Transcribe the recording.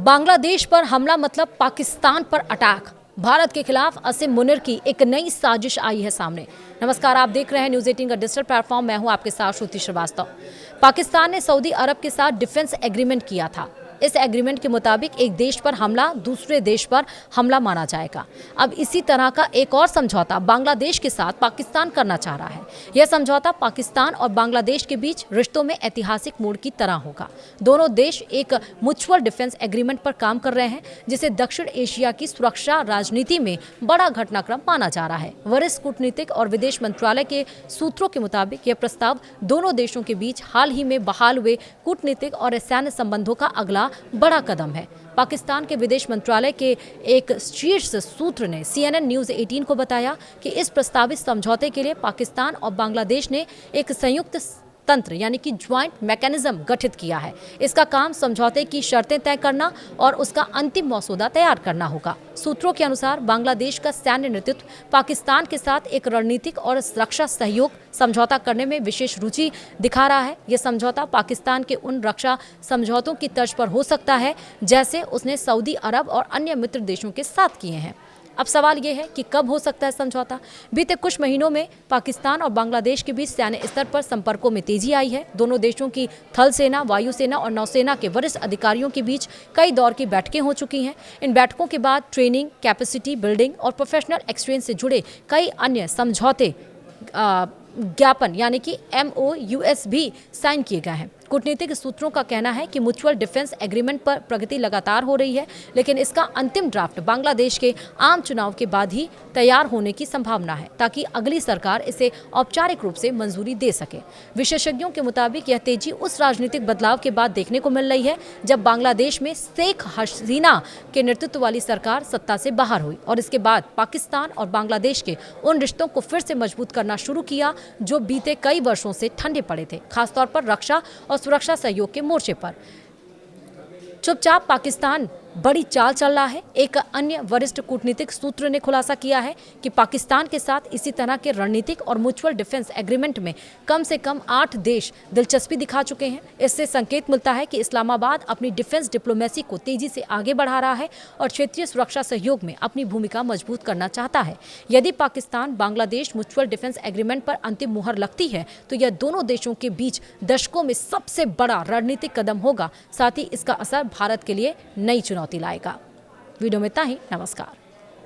बांग्लादेश पर हमला मतलब पाकिस्तान पर अटैक। भारत के खिलाफ असीम मुनिर की एक नई साजिश आई है सामने। नमस्कार, आप देख रहे हैं न्यूज़ 18 का डिजिटल प्लेटफॉर्म। मैं हूं आपके साथ श्रुति श्रीवास्तव। पाकिस्तान ने सऊदी अरब के साथ डिफेंस एग्रीमेंट किया था। इस एग्रीमेंट के मुताबिक एक देश पर हमला दूसरे देश पर हमला माना जाएगा। अब इसी तरह का एक और समझौता बांग्लादेश के साथ पाकिस्तान करना चाह रहा है। यह समझौता पाकिस्तान और बांग्लादेश के बीच रिश्तों में ऐतिहासिक मोड़ की तरह होगा। दोनों देश एक म्यूचुअल डिफेंस एग्रीमेंट पर काम कर रहे हैं, जिसे दक्षिण एशिया की सुरक्षा राजनीति में बड़ा घटनाक्रम माना जा रहा है। वरिष्ठ कूटनीतिक और विदेश मंत्रालय के सूत्रों के मुताबिक यह प्रस्ताव दोनों देशों के बीच हाल ही में बहाल हुए कूटनीतिक और सैन्य संबंधों का अगला बड़ा कदम है। पाकिस्तान के विदेश मंत्रालय के एक शीर्ष सूत्र ने CNN न्यूज़ 18 को बताया कि इस प्रस्तावित समझौते के लिए पाकिस्तान और बांग्लादेश ने एक संयुक्त तंत्र यानी कि ज्वाइंट मैकेनिज्म गठित किया है। इसका काम समझौते की शर्तें तय करना और उसका अंतिम मसौदा तैयार करना होगा। सूत्रों के अनुसार बांग्लादेश का सैन्य नेतृत्व पाकिस्तान के साथ एक रणनीतिक और रक्षा सहयोग समझौता करने में विशेष रुचि दिखा रहा है। यह समझौता पाकिस्तान के उन रक्षा समझौतों की तर्ज पर हो सकता है जैसे उसने सऊदी अरब और अन्य मित्र देशों के साथ किए हैं। अब सवाल ये है कि कब हो सकता है समझौता। बीते कुछ महीनों में पाकिस्तान और बांग्लादेश के बीच सैन्य स्तर पर संपर्कों में तेजी आई है। दोनों देशों की थल सेना, वायुसेना और नौसेना के वरिष्ठ अधिकारियों के बीच कई दौर की बैठकें हो चुकी हैं। इन बैठकों के बाद ट्रेनिंग, कैपेसिटी बिल्डिंग और प्रोफेशनल एक्सचेंज से जुड़े कई अन्य समझौते ज्ञापन यानी कि MOUs भी साइन किए गए हैं। कूटनीतिक सूत्रों का कहना है कि म्यूचुअल डिफेंस एग्रीमेंट पर प्रगति लगातार हो रही है, लेकिन इसका अंतिम ड्राफ्ट बांग्लादेश के आम चुनाव के बाद ही तैयार होने की संभावना है, ताकि अगली सरकार इसे औपचारिक रूप से मंजूरी दे सके। विशेषज्ञों के मुताबिक यह तेजी उस राजनीतिक बदलाव के बाद देखने को मिल रही है जब बांग्लादेश में शेख हसीना के नेतृत्व वाली सरकार सत्ता से बाहर हुई और इसके बाद पाकिस्तान और बांग्लादेश के उन रिश्तों को फिर से मजबूत करना शुरू किया जो बीते कई वर्षों से ठंडे पड़े थे, खासतौर पर रक्षा और सुरक्षा सहयोग के मोर्चे पर। चुपचाप पाकिस्तान बड़ी चाल चल रहा है। एक अन्य वरिष्ठ कूटनीतिक सूत्र ने खुलासा किया है कि पाकिस्तान के साथ इसी तरह के रणनीतिक और म्यूचुअल डिफेंस एग्रीमेंट में कम से कम 8 देश दिलचस्पी दिखा चुके हैं। इससे संकेत मिलता है कि इस्लामाबाद अपनी डिफेंस डिप्लोमेसी को तेजी से आगे बढ़ा रहा है और क्षेत्रीय सुरक्षा सहयोग में अपनी भूमिका मजबूत करना चाहता है। यदि Pakistan Bangladesh mutual defence agreement पर अंतिम मुहर लगती है तो यह दोनों देशों के बीच दशकों में सबसे बड़ा रणनीतिक कदम होगा। साथ ही इसका असर भारत के लिए नई चुनौती लाएगा। वीडियो में इतना ही। नमस्कार।